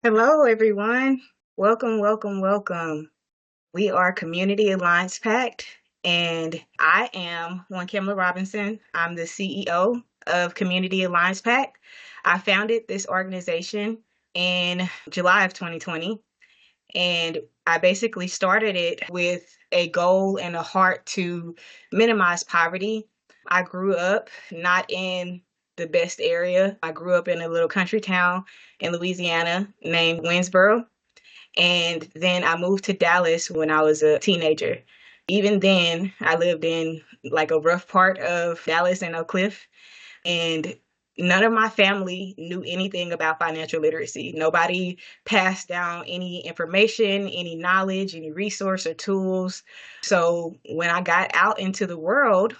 Hello, everyone. Welcome, welcome, welcome. We are Community Alliance Pact, and I am one Kimla Robinson. I'm the CEO of Community Alliance Pact. I founded this organization in July of 2020, and I basically started it with a goal and a heart to minimize poverty. I grew up not in the best area. I grew up in a little country town in Louisiana named Winsboro. And then I moved to Dallas when I was a teenager. Even then, I lived in like a rough part of Dallas and Oak Cliff. And none of my family knew anything about financial literacy. Nobody passed down any information, any knowledge, any resource or tools. So when I got out into the world,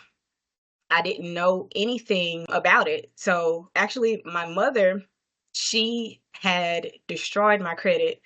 I didn't know anything about it. So actually, my mother, she had destroyed my credit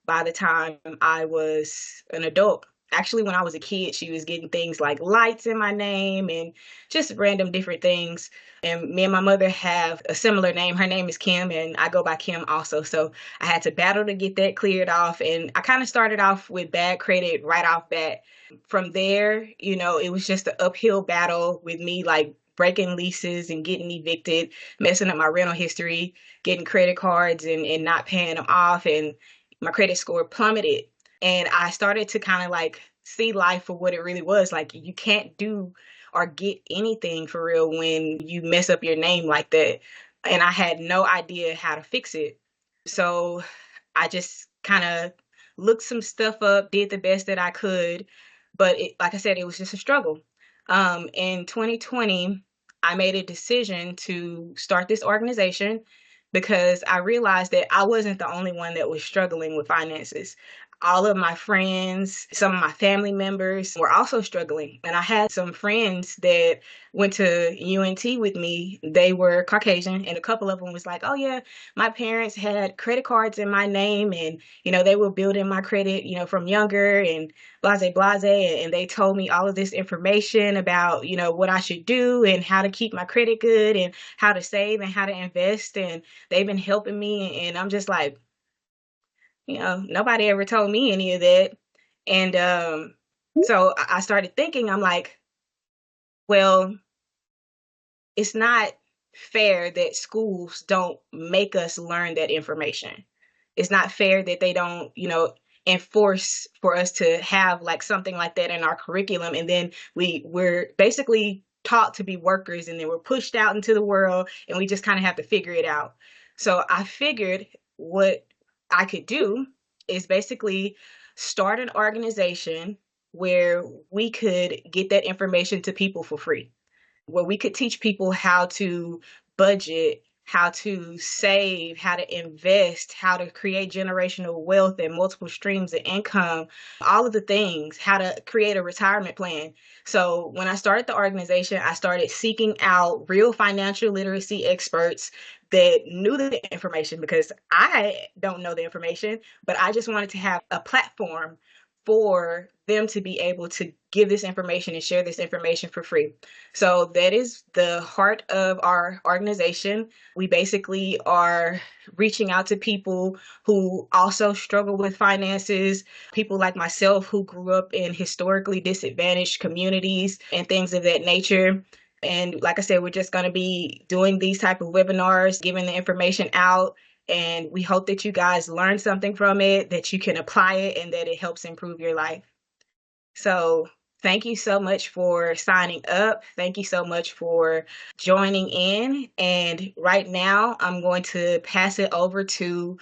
by the time I was an adult. Actually, when I was a kid, she was getting things like lights in my name and just random different things. And me and my mother have a similar name. Her name is Kim, and I go by Kim also. So I had to battle to get that cleared off. And I kind of started off with bad credit right off bat. From there, it was just an uphill battle with me like breaking leases and getting evicted, messing up my rental history, getting credit cards and not paying them off. And my credit score plummeted. And I started to kind of like see life for what it really was. Like you can't do or get anything for real when you mess up your name like that. And I had no idea how to fix it. So I just kind of looked some stuff up, did the best that I could. But like I said, it was just a struggle. In 2020, I made a decision to start this organization because I realized that I wasn't the only one that was struggling with finances. All of my friends, some of my family members were also struggling. And I had some friends that went to UNT with me. They were Caucasian, and a couple of them was like, oh, yeah, my parents had credit cards in my name, and, they were building my credit, from younger and blase. And they told me all of this information about, what I should do and how to keep my credit good and how to save and how to invest. And they've been helping me. And I'm just like, nobody ever told me any of that. And so I started thinking, I'm like, well, it's not fair that schools don't make us learn that information. It's not fair that they don't, enforce for us to have like something like that in our curriculum. And then we're basically taught to be workers, and then we're pushed out into the world and we just kind of have to figure it out. So I figured what I could do is basically start an organization where we could get that information to people for free, where we could teach people how to budget, how to save, how to invest, how to create generational wealth and multiple streams of income, all of the things, how to create a retirement plan. So when I started the organization, I started seeking out real financial literacy experts that knew the information, because I don't know the information, but I just wanted to have a platform for them to be able to give this information and share this information for free. So that is the heart of our organization. We basically are reaching out to people who also struggle with finances, people like myself who grew up in historically disadvantaged communities and things of that nature. And like I said, we're just going to be doing these type of webinars, giving the information out. And we hope that you guys learn something from it, that you can apply it, and that it helps improve your life. So thank you so much for signing up. Thank you so much for joining in. And right now, I'm going to pass it over to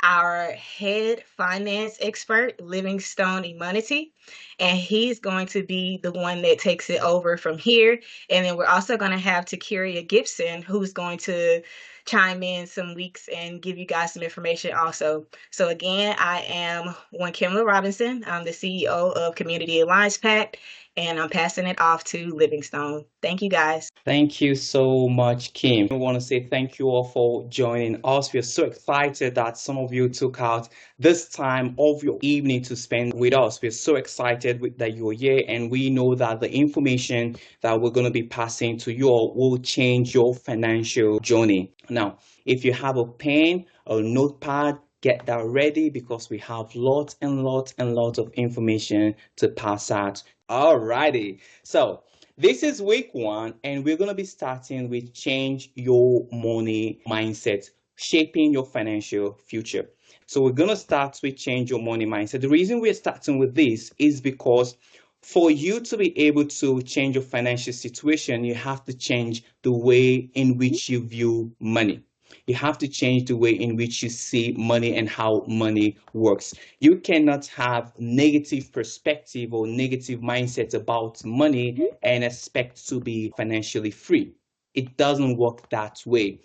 our head finance expert, Livingstone Immunity. And he's going to be the one that takes it over from here. And then we're also going to have Takiria Gibson, who's going to chime in some weeks and give you guys some information also. So again, I am one Kimla Robinson. I'm the CEO of Community Alliance Pact, and I'm passing it off to Livingstone. Thank you guys. Thank you so much, Kim. I want to say thank you all for joining us. We're so excited that some of you took out this time of your evening to spend with us. We're so excited that you're here, and we know that the information that we're going to be passing to you all will change your financial journey. Now, if you have a pen, a notepad, Get that ready because we have lots and lots and lots of information to pass out. Alrighty. So this is week one, and we're going to be starting with change your money mindset, shaping your financial future. So we're going to start with change your money mindset. The reason we're starting with this is because for you to be able to change your financial situation, you have to change the way in which you view money. You have to change the way in which you see money and how money works. You cannot have negative perspective or negative mindset about money and expect to be financially free. It doesn't work that way.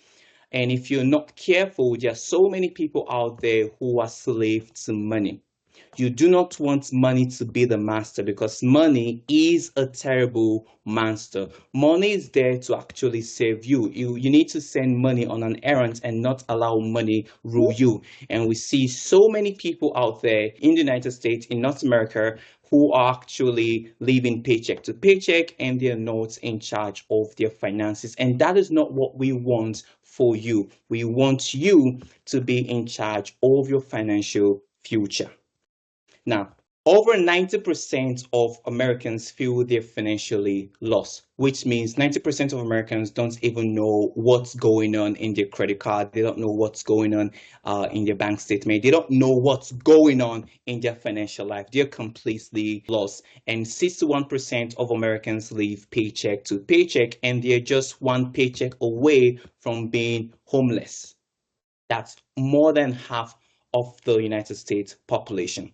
And if you're not careful, there are so many people out there who are slaves to money. You do not want money to be the master because money is a terrible master. Money is there to actually save you. You need to send money on an errand and not allow money rule you. And we see so many people out there in the United States, in North America, who are actually living paycheck to paycheck and they're not in charge of their finances. And that is not what we want for you. We want you to be in charge of your financial future. Now, over 90% of Americans feel they're financially lost, which means 90% of Americans don't even know what's going on in their credit card. They don't know what's going on in their bank statement. They don't know what's going on in their financial life. They're completely lost. And 61% of Americans live paycheck to paycheck, and they're just one paycheck away from being homeless. That's more than half of the United States population.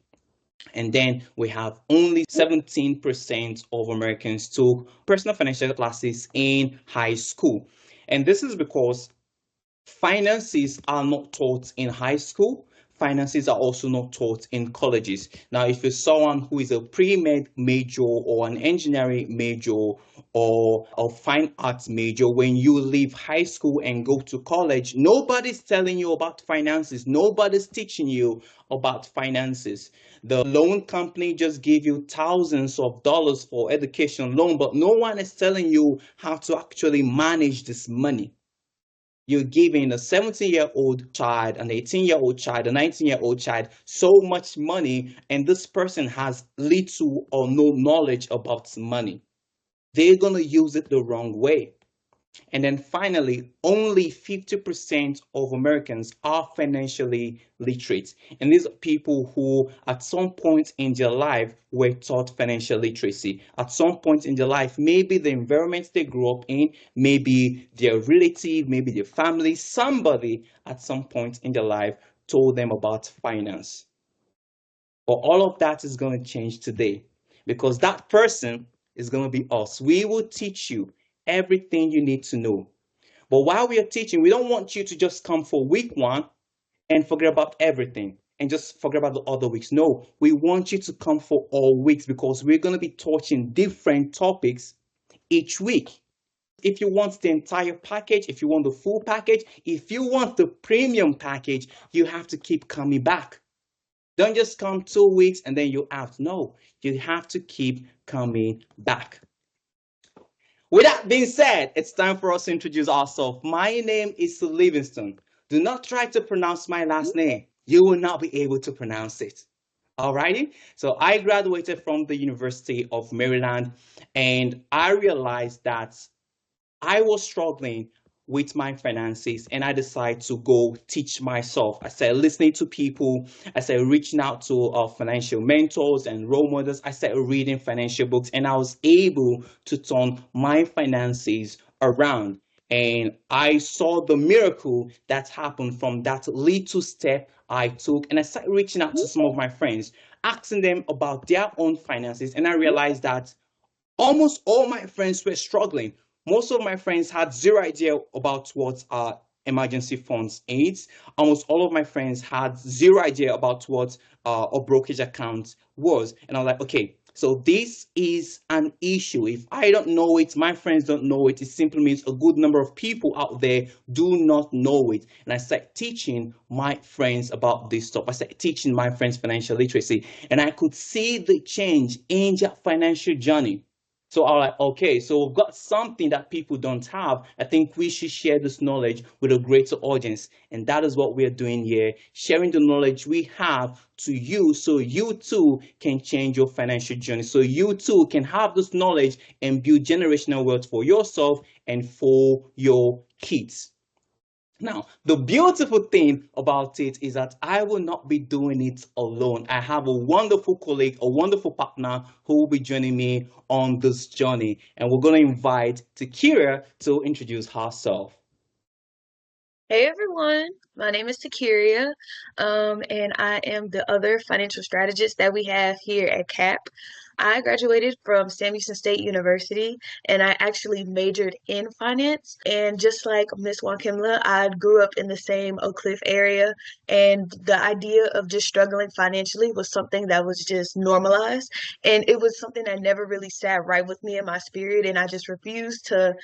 And then we have only 17% of Americans took personal financial classes in high school. And this is because finances are not taught in high school. Finances are also not taught in colleges. Now, if you're someone who is a pre-med major or an engineering major or a fine arts major, when you leave high school and go to college, nobody's telling you about finances. Nobody's teaching you about finances. The loan company just give you thousands of dollars for education loan, but no one is telling you how to actually manage this money. You're giving a 17-year-old child, an 18-year-old child, a 19-year-old child so much money, and this person has little or no knowledge about money. They're going to use it the wrong way. And then finally, only 50% of Americans are financially literate. And these are people who, at some point in their life, were taught financial literacy. At some point in their life, maybe the environment they grew up in, maybe their relative, maybe their family, somebody at some point in their life told them about finance. But all of that is going to change today because that person is going to be us. We will teach you everything you need to know. But while we are teaching, we don't want you to just come for week one and forget about everything and just forget about the other weeks. No, we want you to come for all weeks because we're going to be touching different topics each week. If you want the entire package, if you want the full package, if you want the premium package, you have to keep coming back. Don't just come 2 weeks and then you're out. No, you have to keep coming back. With that being said, it's time for us to introduce ourselves. My name is Livingston. Do not try to pronounce my last name. You will not be able to pronounce it. Alrighty? So I graduated from the University of Maryland and I realized that I was struggling with my finances and I decided to go teach myself. I started listening to people. I started reaching out to financial mentors and role models. I started reading financial books and I was able to turn my finances around. And I saw the miracle that happened from that little step I took. And I started reaching out to some of my friends, asking them about their own finances. And I realized that almost all my friends were struggling. Most of my friends had zero idea about what emergency funds is. Almost all of my friends had zero idea about what a brokerage account was. And I'm like, okay, so this is an issue. If I don't know it, my friends don't know it. It simply means a good number of people out there do not know it. And I started teaching my friends about this stuff. I started teaching my friends financial literacy. And I could see the change in their financial journey. So I'm like, okay, so we've got something that people don't have. I think we should share this knowledge with a greater audience. And that is what we're doing here, sharing the knowledge we have to you so you too can change your financial journey. So you too can have this knowledge and build generational wealth for yourself and for your kids. Now, the beautiful thing about it is that I will not be doing it alone. I have a wonderful colleague, a wonderful partner who will be joining me on this journey. And we're going to invite Takira to introduce herself. Hey everyone, my name is Takiria, and I am the other financial strategist that we have here at CAP. I graduated from Sam Houston State University, and I actually majored in finance. And just like Miss Wankimla, I grew up in the same Oak Cliff area, and the idea of just struggling financially was something that was just normalized, and it was something that never really sat right with me in my spirit, and I just refused to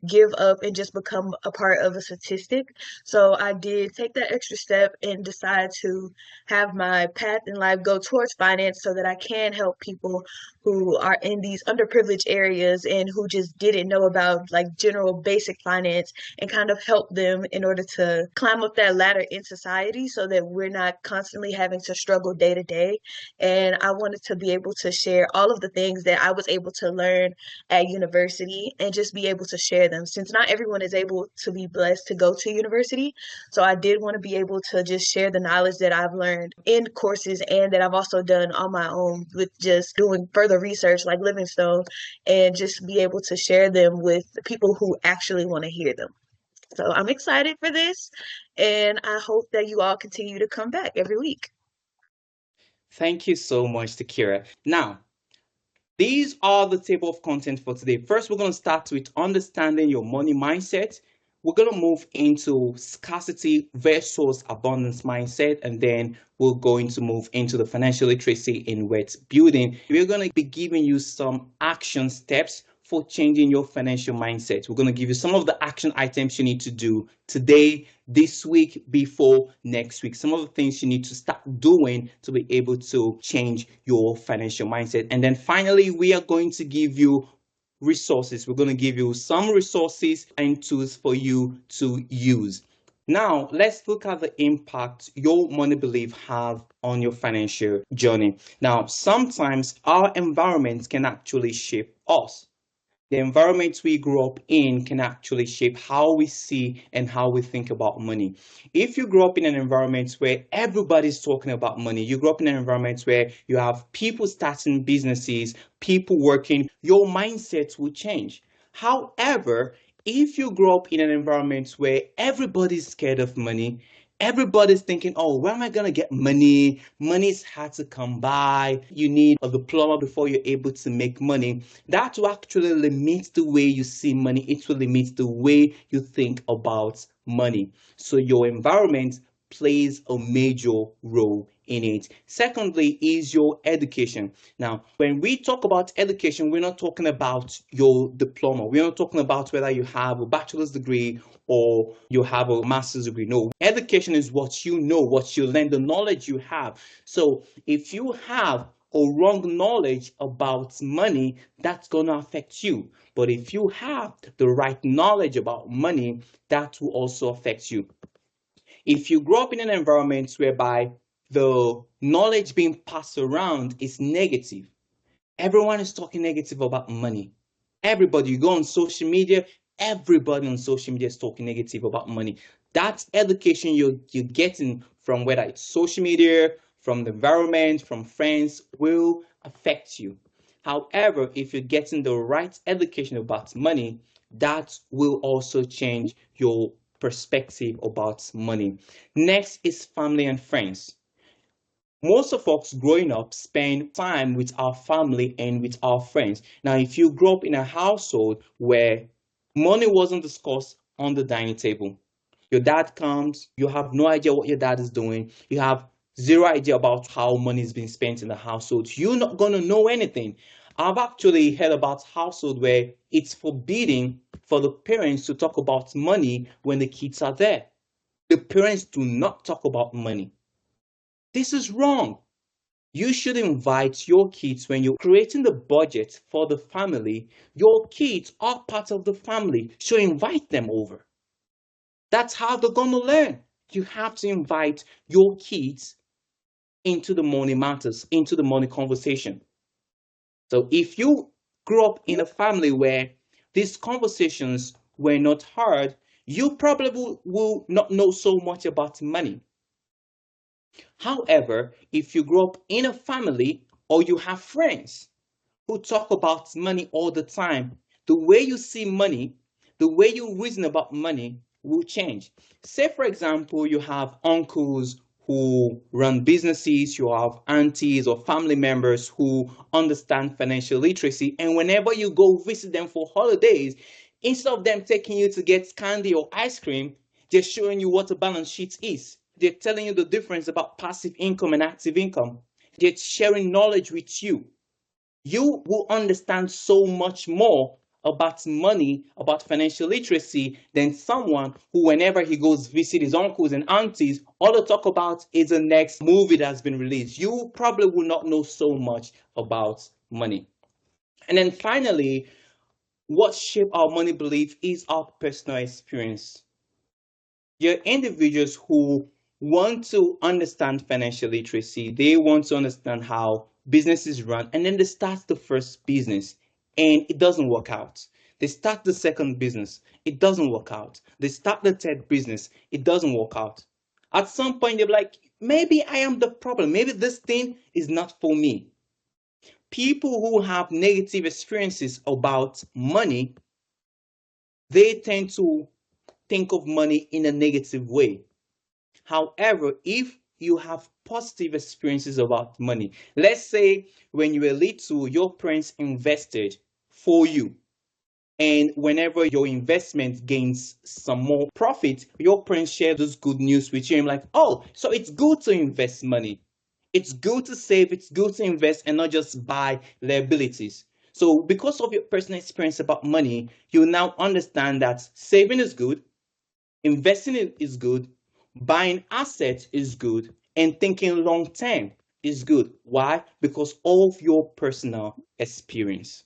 give up and just become a part of a statistic. So I did take that extra step and decide to have my path in life go towards finance so that I can help people who are in these underprivileged areas and who just didn't know about like general basic finance and kind of help them in order to climb up that ladder in society so that we're not constantly having to struggle day to day. And I wanted to be able to share all of the things that I was able to learn at university and just be able to share them since not everyone is able to be blessed to go to university. So I did want to be able to just share the knowledge that I've learned in courses and that I've also done on my own with just doing further research like Livingstone and just be able to share them with the people who actually want to hear them. So I'm excited for this and I hope that you all continue to come back every week. Thank you so much, Takira. Now, these are the table of content for today. First, we're going to start with understanding your money mindset. We're going to move into scarcity versus abundance mindset, and then we're going to move into the financial literacy in wealth building. We're going to be giving you some action steps for changing your financial mindset. We're going to give you some of the action items you need to do today, this week, before next week. Some of the things you need to start doing to be able to change your financial mindset. And then finally, we are going to give you resources. We're going to give you some resources and tools for you to use. Now, let's look at the impact your money belief have on your financial journey. Now, sometimes our environment can actually shape us. The environment we grew up in can actually shape how we see and how we think about money. If you grow up in an environment where everybody's talking about money, you grow up in an environment where you have people starting businesses, people working, your mindset will change. However, if you grow up in an environment where everybody's scared of money, everybody's thinking, oh, where am I going to get money? Money's hard to come by. You need a diploma before you're able to make money. That will actually limit the way you see money. It will limit the way you think about money. So your environment plays a major role in it. Secondly, is your education. Now, when we talk about education, we're not talking about your diploma. We're not talking about whether you have a bachelor's degree or you have a master's degree. No, education is what you know, what you learn, the knowledge you have. So if you have a wrong knowledge about money, that's going to affect you. But if you have the right knowledge about money, that will also affect you. If you grow up in an environment whereby the knowledge being passed around is negative, everyone is talking negative about money. Everybody, you go on social media, everybody on social media is talking negative about money. That's education you're getting from whether it's social media, from the environment, from friends, will affect you. However, if you're getting the right education about money, that will also change your perspective about money. Next is family and friends. Most of us growing up spend time with our family and with our friends. Now, if you grow up in a household where money wasn't discussed on the dining table, your dad comes, you have no idea what your dad is doing, you have zero idea about how money is being spent in the household, you're not going to know anything. I've actually heard about household where it's forbidden for the parents to talk about money when the kids are there. The parents do not talk about money. This is wrong. You should invite your kids when you're creating the budget for the family. Your kids are part of the family, so invite them over. That's how they're going to learn. You have to invite your kids into the money matters, into the money conversation. So if you grew up in a family where these conversations were not heard, you probably will not know so much about money. However, if you grow up in a family or you have friends who talk about money all the time, the way you see money, the way you reason about money will change. Say, for example, you have uncles who run businesses, you have aunties or family members who understand financial literacy, and whenever you go visit them for holidays, instead of them taking you to get candy or ice cream, they're showing you what a balance sheet is. They're telling you the difference about passive income and active income. They're sharing knowledge with you. You will understand so much more about money, about financial literacy than someone who, whenever he goes visit his uncles and aunties, all they talk about is the next movie that's been released. You probably will not know so much about money. And then finally, what shape our money belief is our personal experience. You're individuals who want to understand financial literacy. They want to understand how businesses run, and then they start the first business and it doesn't work out. They start the second business, it doesn't work out. They start the third business, it doesn't work out. At some point, they're like, maybe I am the problem. Maybe this thing is not for me. People who have negative experiences about money, they tend to think of money in a negative way. However, if you have positive experiences about money, let's say when you were little, your parents invested for you. And whenever your investment gains some more profit, your parents share this good news with you. And like, oh, so it's good to invest money. It's good to save, it's good to invest and not just buy liabilities. So because of your personal experience about money, you now understand that saving is good, investing is good, buying assets is good, and thinking long term is good. Why? Because of your personal experience.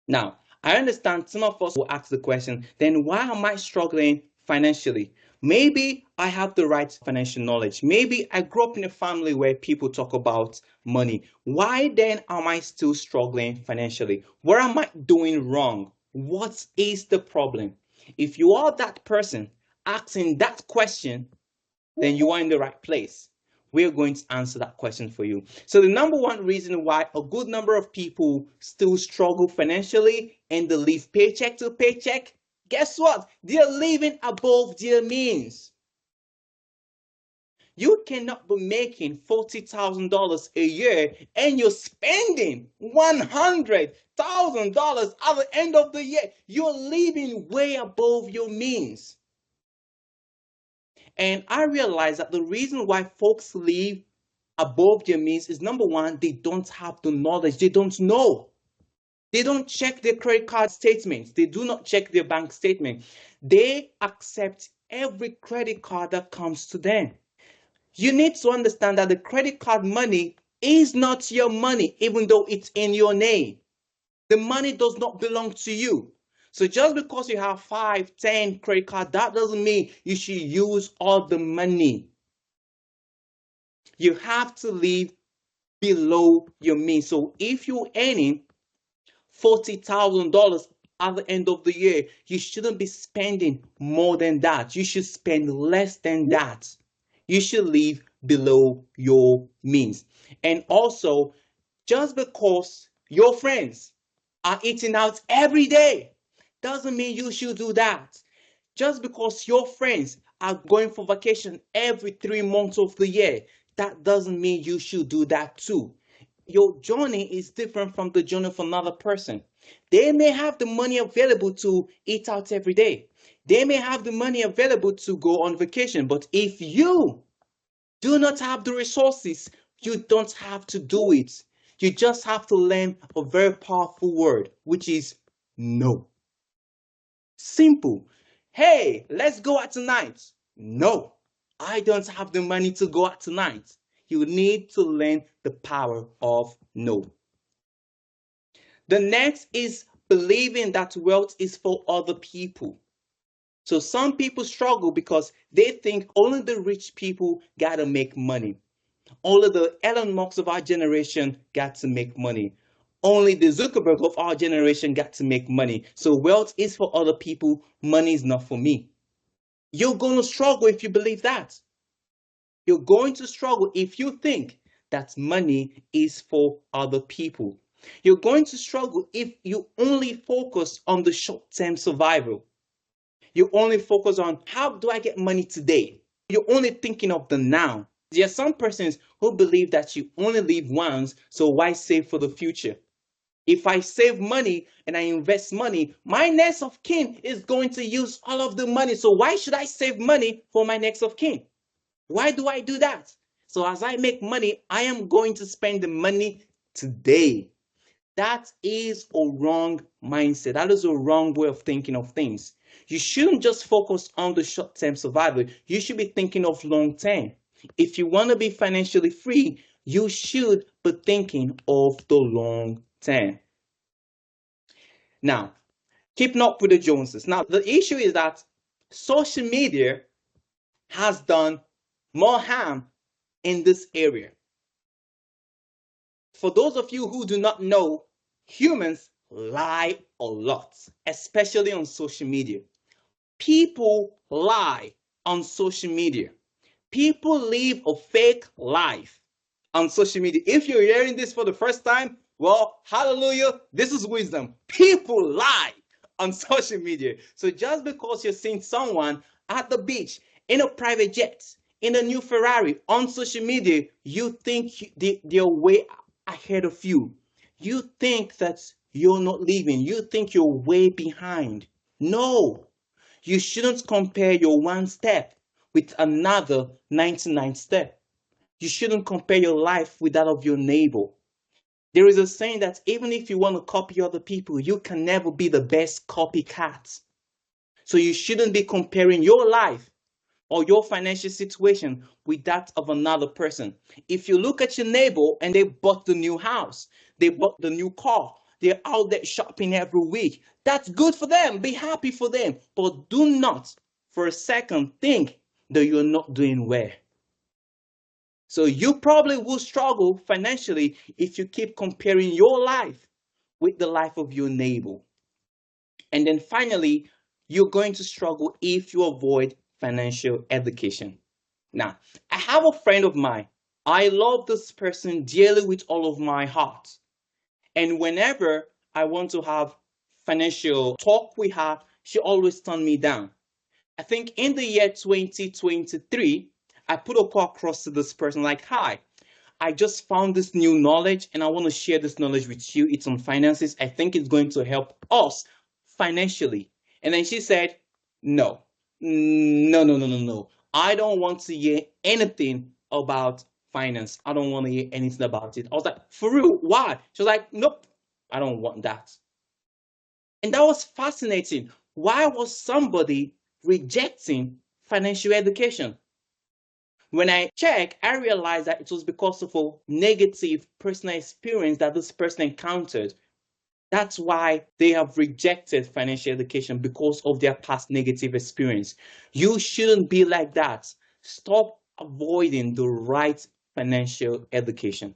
Now, I understand some of us will ask the question, then why am I struggling financially? Maybe I have the right financial knowledge. Maybe I grew up in a family where people talk about money. Why then am I still struggling financially? What am I doing wrong? What is the problem? If you are that person asking that question, then you are in the right place. We're going to answer that question for you. So, the number one reason why a good number of people still struggle financially and they live paycheck to paycheck, guess what? They're living above their means. You cannot be making $40,000 a year and you're spending $100,000 at the end of the year. You're living way above your means. And I realize that the reason why folks live above their means is number one, they don't have the knowledge, they don't know. They don't check their credit card statements, they do not check their bank statement. They accept every credit card that comes to them. You need to understand that the credit card money is not your money, even though it's in your name. The money does not belong to you. So just because you have 5, 10 credit cards, that doesn't mean you should use all the money. You have to live below your means. So if you're earning $40,000 at the end of the year, you shouldn't be spending more than that. You should spend less than that. You should live below your means. And also, just because your friends are eating out every day doesn't mean you should do that. Just because your friends are going for vacation every 3 months of the year, that doesn't mean you should do that too. Your journey is different from the journey of another person. They may have the money available to eat out every day. They may have the money available to go on vacation. But if you do not have the resources, you don't have to do it. You just have to learn a very powerful word, which is no. Simple. Hey, let's go out tonight. No, I don't have the money to go out tonight. You need to learn the power of no. The next is believing that wealth is for other people. So some people struggle because they think only the rich people gotta make money. Only the Elon Musk of our generation got to make money. Only the Zuckerberg of our generation got to make money. So wealth is for other people, money is not for me. You're going to struggle if you believe that. You're going to struggle if you think that money is for other people. You're going to struggle if you only focus on the short-term survival. You only focus on how do I get money today? You're only thinking of the now. There are some persons who believe that you only live once, so why save for the future? If I save money and I invest money, my next of kin is going to use all of the money. So why should I save money for my next of kin? Why do I do that? So as I make money, I am going to spend the money today. That is a wrong mindset. That is a wrong way of thinking of things. You shouldn't just focus on the short-term survival. You should be thinking of long-term. If you want to be financially free, you should be thinking of the long term. Now, keeping up with the Joneses. Now, the issue is that social media has done more harm in this area. For those of you who do not know, humans lie a lot, especially on social media. People lie on social media. People live a fake life on social media. If you're hearing this for the first time, well, hallelujah, this is wisdom. People lie on social media. So just because you're seeing someone at the beach, in a private jet, in a new Ferrari, on social media, you think they're way ahead of you. You think that you're not living. You think you're way behind. No, you shouldn't compare your one step with another 99 step. You shouldn't compare your life with that of your neighbor. There is a saying that even if you want to copy other people, you can never be the best copycat. So you shouldn't be comparing your life or your financial situation with that of another person. If you look at your neighbor and they bought the new house, they bought the new car, they're out there shopping every week, that's good for them. Be happy for them. But do not for a second think that you're not doing well. So you probably will struggle financially if you keep comparing your life with the life of your neighbor. And then finally, you're going to struggle if you avoid financial education. Now, I have a friend of mine. I love this person dearly with all of my heart. And whenever I want to have financial talk with her, she always turns me down. I think in the year 2023, I put a call across to this person like, hi, I just found this new knowledge and I want to share this knowledge with you. It's on finances. I think it's going to help us financially. And then she said, no, no. I don't want to hear anything about finance. I don't want to hear anything about it. I was like, for real, why? She was like, nope, I don't want that. And that was fascinating. Why was somebody rejecting financial education? When I checked, I realized that it was because of a negative personal experience that this person encountered. That's why they have rejected financial education, because of their past negative experience. You shouldn't be like that. Stop avoiding the right financial education.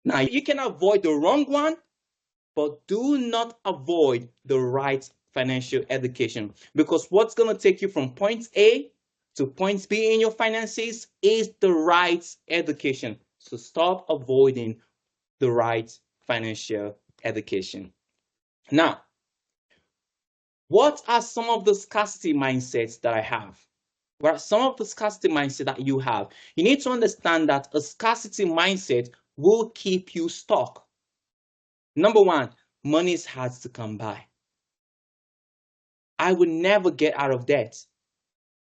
Now, you can avoid the wrong one, but do not avoid the right financial education, because what's going to take you from point A to point B in your finances is the right education. So stop avoiding the right financial education. Now, what are some of the scarcity mindsets that I have? What are some of the scarcity mindset that you have? You need to understand that a scarcity mindset will keep you stuck. Number one, money is hard to come by. I will never get out of debt.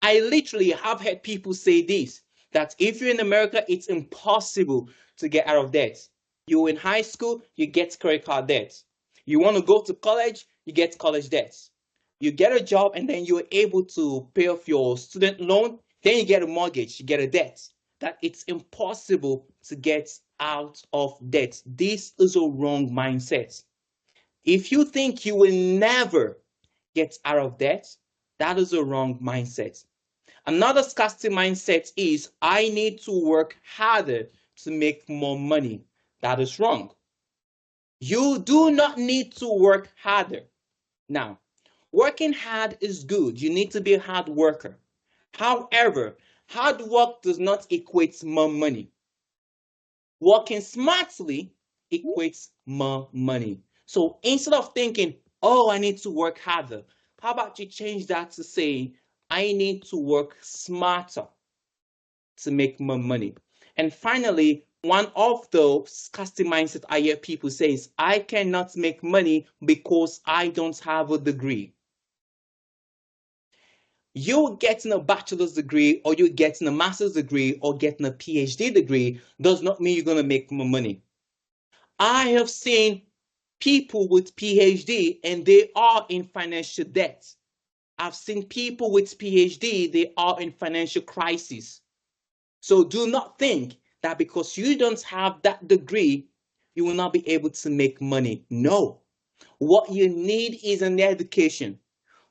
I literally have heard people say this, that if you're in America, it's impossible to get out of debt. You're in high school, you get credit card debt. You want to go to college, you get college debt. You get a job and then you're able to pay off your student loan, then you get a mortgage, you get a debt. that it's impossible to get out of debt. This is a wrong mindset. If you think you will never get out of debt, that is a wrong mindset. Another scarcity mindset is I need to work harder to make more money. That is wrong. You do not need to work harder. Now, working hard is good. You need to be a hard worker. However, hard work does not equate more money. Working smartly equates more money. So instead of thinking, oh, I need to work harder, how about you change that to say, I need to work smarter to make more money? And finally, one of the scarcity mindset I hear people say is, I cannot make money because I don't have a degree. You getting a bachelor's degree or you getting a master's degree or getting a PhD degree does not mean you're going to make more money. I have seen people with PhD and they are in financial debt. I've seen people with PhD, they are in financial crisis. So do not think that because you don't have that degree, you will not be able to make money. No. What you need is an education.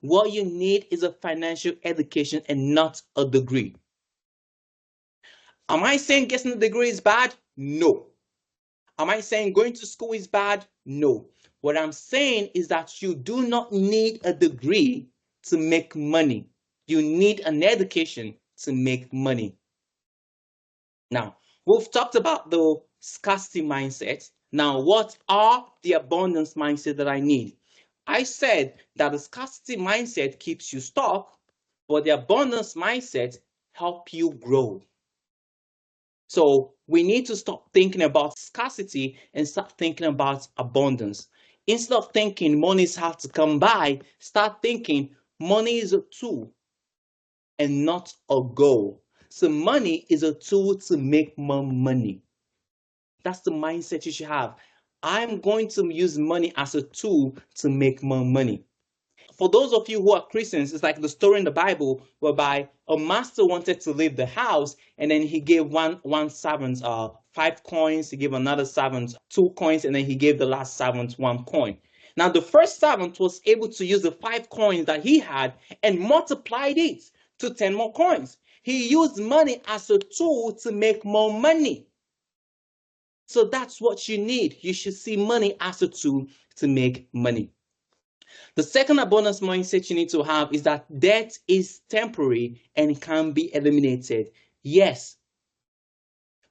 What you need is a financial education and not a degree. Am I saying getting a degree is bad? No. Am I saying going to school is bad? No. What I'm saying is that you do not need a degree to make money. You need an education to make money. Now, we've talked about the scarcity mindset. Now, what are the abundance mindset that I need? I said that the scarcity mindset keeps you stuck, but the abundance mindset help you grow. So we need to stop thinking about scarcity and start thinking about abundance. Instead of thinking money is hard to come by, start thinking money is a tool and not a goal. So money is a tool to make more money. That's the mindset you should have. I'm going to use money as a tool to make more money. For those of you who are Christians, it's like the story in the Bible whereby a master wanted to leave the house and then he gave one servant 5 coins, he gave another servant 2 coins, and then he gave the last servant 1 coin. Now the first servant was able to use the 5 coins that he had and multiplied it to 10 more coins. He used money as a tool to make more money. So that's what you need. You should see money as a tool to make money. The second abundance mindset you need to have is that debt is temporary and can be eliminated. Yes,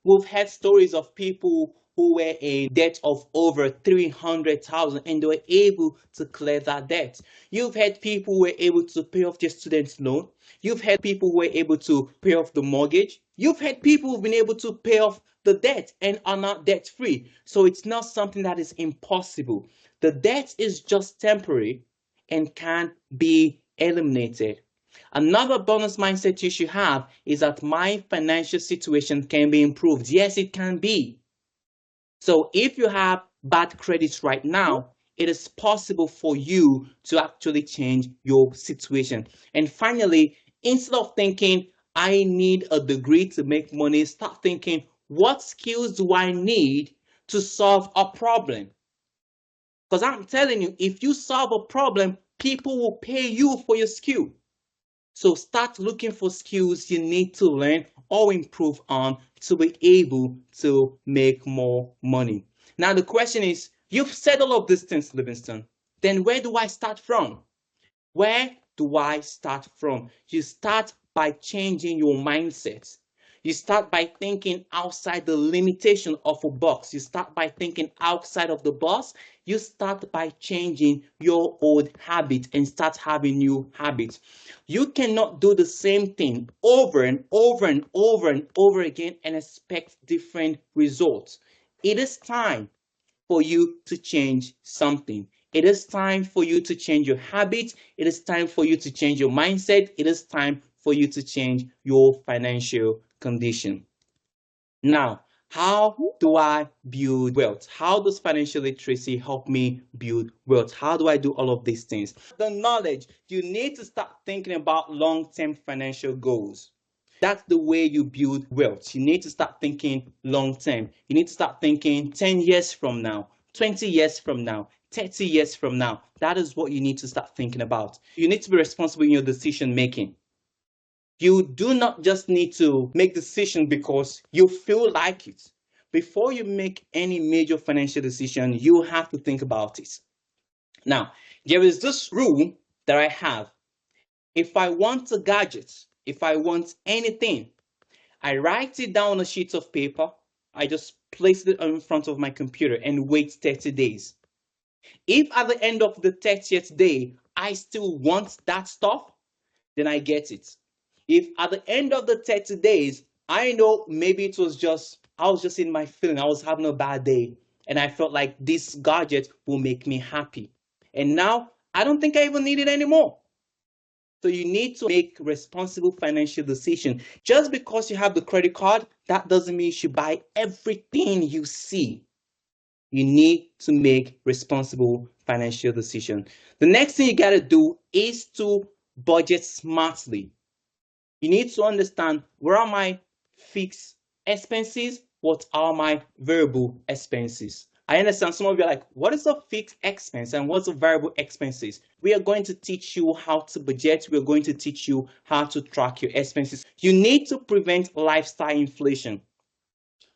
we've heard stories of people who were in debt of over 300,000 and they were able to clear that debt. You've had people who were able to pay off their student loan. You've had people who were able to pay off the mortgage. You've had people who've been able to pay off the debt and are not debt free. So it's not something that is impossible. The debt is just temporary and can be eliminated. Another bonus mindset you should have is that my financial situation can be improved. Yes, it can be. So if you have bad credits right now, it is possible for you to actually change your situation. And finally, instead of thinking, I need a degree to make money, start thinking, what skills do I need to solve a problem? Because I'm telling you, if you solve a problem, people will pay you for your skill. So start looking for skills you need to learn or improve on to be able to make more money. Now the question is, you've said all of these things, Livingston. Then where do I start from? Where do I start from? You start by changing your mindset. You start by thinking outside the limitation of a box. You start by thinking outside of the box. You start by changing your old habit and start having new habits. You cannot do the same thing over and over and over and over again and expect different results. It is time for you to change something. It is time for you to change your habits. It is time for you to change your mindset. It is time for you to change your financial condition. Now, how do I build wealth? How does financial literacy help me build wealth? How do I do all of these things? The knowledge, you need to start thinking about long-term financial goals. That's the way you build wealth. You need to start thinking long term. You need to start thinking 10 years from now, 20 years from now, 30 years from now. That is what you need to start thinking about. You need to be responsible in your decision making. You do not just need to make decisions because you feel like it. Before you make any major financial decision, you have to think about it. Now, there is this rule that I have. If I want a gadget, if I want anything, I write it down on a sheet of paper. I just place it in front of my computer and wait 30 days. If at the end of the 30th day, I still want that stuff, then I get it. If at the end of the 30 days, I know maybe I was just in my feeling, I was having a bad day, and I felt like this gadget will make me happy. And now I don't think I even need it anymore. So you need to make responsible financial decisions. Just because you have the credit card, that doesn't mean you should buy everything you see. You need to make responsible financial decisions. The next thing you got to do is to budget smartly. You need to understand, where are my fixed expenses? What are my variable expenses? I understand some of you are like, what is a fixed expense and what's a variable expenses? We are going to teach you how to budget. We're going to teach you how to track your expenses. You need to prevent lifestyle inflation.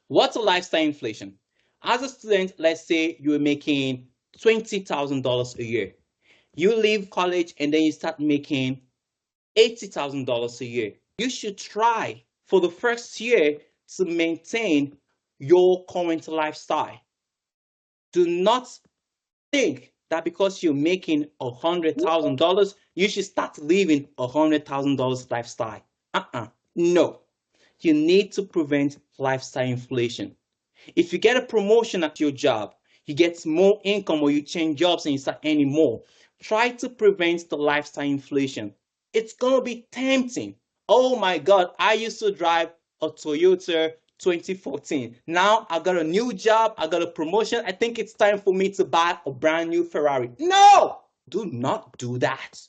What's a lifestyle inflation? As a student, let's say you're making $20,000 a year. You leave college and then you start making $80,000 a year. You should try for the first year to maintain your current lifestyle. Do not think that because you're making $100,000, you should start living $100,000 lifestyle. No. You need to prevent lifestyle inflation. If you get a promotion at your job, you get more income, or you change jobs and you start earning more, try to prevent the lifestyle inflation. It's going to be tempting. Oh my God, I used to drive a Toyota 2014. Now I got a new job, I got a promotion. I think it's time for me to buy a brand new Ferrari. No, do not do that.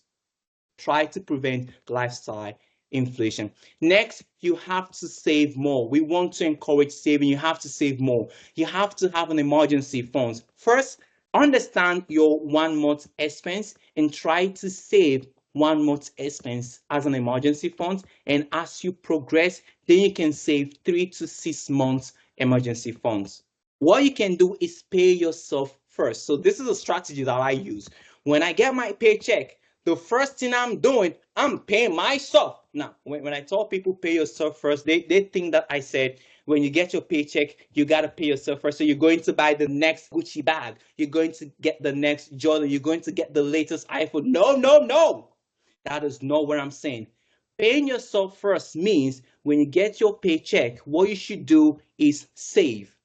Try to prevent lifestyle inflation. Next, you have to save more. We want to encourage saving. You have to save more. You have to have an emergency fund. First, understand your 1 month expense and try to save 1 month expense as an emergency fund. And as you progress, then you can save 3 to 6 months emergency funds. What you can do is pay yourself first. So this is a strategy that I use. When I get my paycheck, the first thing I'm doing, I'm paying myself. Now, when I tell people pay yourself first, they think that I said, when you get your paycheck, you got to pay yourself first. So you're going to buy the next Gucci bag. You're going to get the next Jordan. You're going to get the latest iPhone. No, no, no. That is not what I'm saying. Paying yourself first means when you get your paycheck, what you should do is save.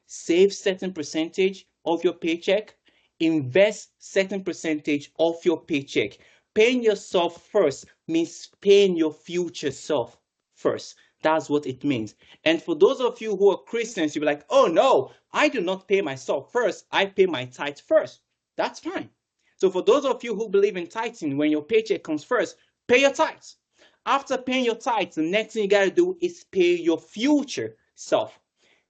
Save certain percentage of your paycheck. Invest certain percentage of your paycheck. Paying yourself first means paying your future self first. That's what it means. And for those of you who are Christians, you'll be like, oh no, I do not pay myself first. I pay my tithe first. That's fine. So for those of you who believe in tithing, when your paycheck comes first, pay your tithes. After paying your tithes, the next thing you got to do is pay your future self.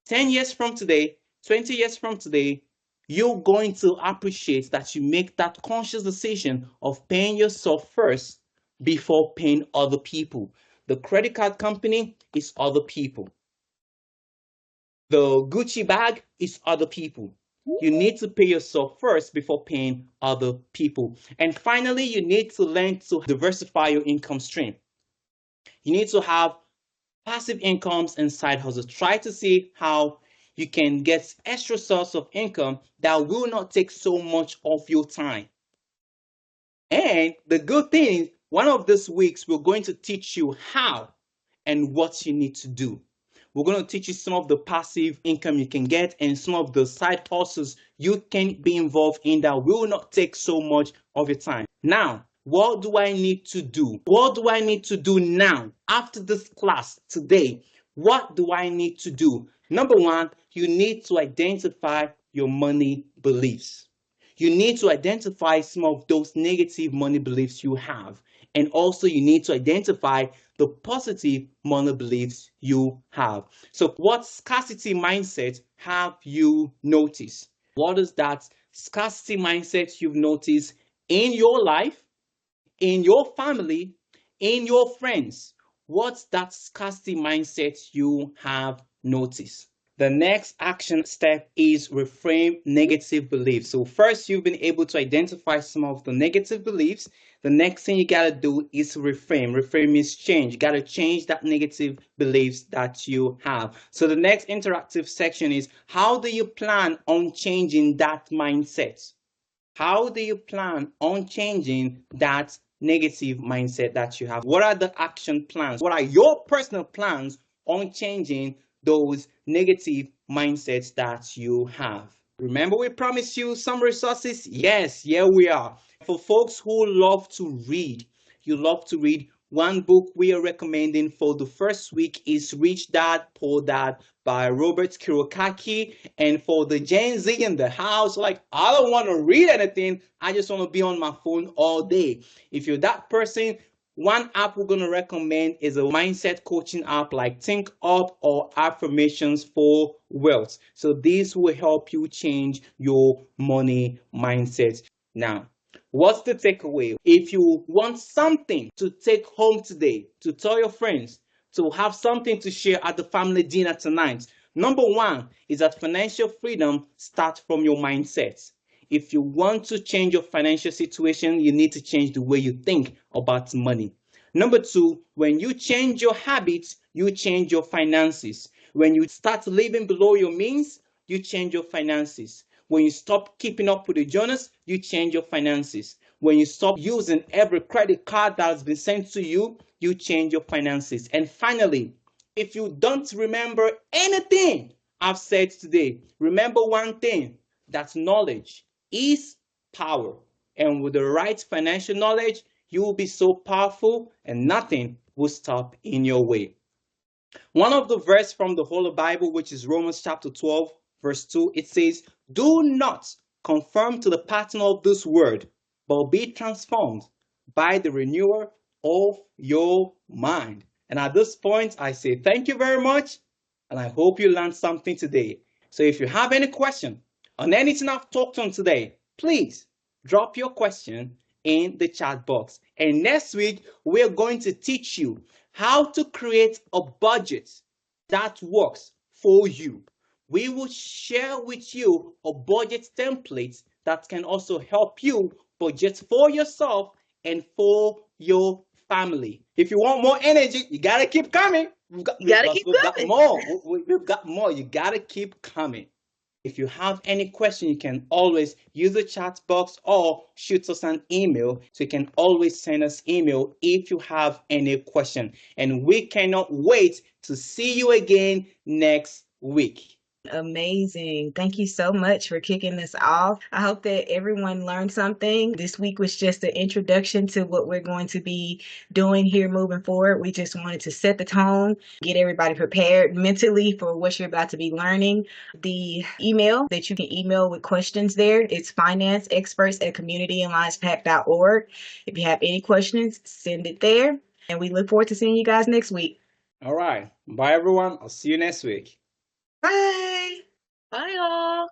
10 years from today, 20 years from today, you're going to appreciate that you make that conscious decision of paying yourself first before paying other people. The credit card company is other people. The Gucci bag is other people. You need to pay yourself first before paying other people. And finally, you need to learn to diversify your income stream. You need to have passive incomes and side hustles. Try to see how you can get extra source of income that will not take so much of your time. And the good thing is, one of these weeks, we're going to teach you how and what you need to do. We're going to teach you some of the passive income you can get and some of the side hustles you can be involved in that will not take so much of your time. Now, what do I need to do? What do I need to do now after this class today? What do I need to do? Number one, you need to identify your money beliefs. You need to identify some of those negative money beliefs you have. And also you need to identify the positive money beliefs you have. So what scarcity mindset have you noticed? What is that scarcity mindset you've noticed in your life, in your family, in your friends? What's that scarcity mindset you have noticed? The next action step is reframe negative beliefs. So first you've been able to identify some of the negative beliefs. The next thing you gotta do is reframe. Reframe means change. You gotta change that negative beliefs that you have. So the next interactive section is, how do you plan on changing that mindset? How do you plan on changing that negative mindset that you have? What are the action plans? What are your personal plans on changing those negative mindsets that you have? Remember, we promised you some resources? Yes, here we are. For folks who love to read, you love to read, one book we are recommending for the first week is Rich Dad, Poor Dad by Robert Kiyosaki. And for the Gen Z in the house, like, I don't want to read anything, I just want to be on my phone all day. If you're that person, one app we're going to recommend is a mindset coaching app like Think Up or Affirmations for Wealth. So this will help you change your money mindset. Now, what's the takeaway? If you want something to take home today, to tell your friends, to have something to share at the family dinner tonight, number one is that financial freedom starts from your mindset. If you want to change your financial situation, you need to change the way you think about money. Number two, when you change your habits, you change your finances. When you start living below your means, you change your finances. When you stop keeping up with the Jonas, you change your finances. When you stop using every credit card that has been sent to you, you change your finances. And finally, if you don't remember anything I've said today, remember one thing, that knowledge is power. And with the right financial knowledge, you will be so powerful and nothing will stop in your way. One of the verse from the Holy Bible, which is Romans chapter 12, verse 2, it says, do not conform to the pattern of this world, but be transformed by the renewer of your mind. And at this point, I say thank you very much, and I hope you learned something today. So if you have any question on anything I've talked on today, please drop your question in the chat box. And next week, we're going to teach you how to create a budget that works for you. We will share with you a budget template that can also help you budget for yourself and for your family. If you want more energy, you gotta keep coming. You gotta keep We've got coming. more. We've got more. You gotta keep coming. If you have any question, you can always use the chat box or shoot us an email. So you can always send us email if you have any question. And we cannot wait to see you again next week. Amazing. Thank you so much for kicking this off. I hope that everyone learned something. This week was just an introduction to what we're going to be doing here moving forward. We just wanted to set the tone, get everybody prepared mentally for what you're about to be learning. The email that you can email with questions there, it's financeexperts@communityalliancepact.org. If you have any questions, send it there. And we look forward to seeing you guys next week. All right. Bye, everyone. I'll see you next week. Bye. Bye, y'all.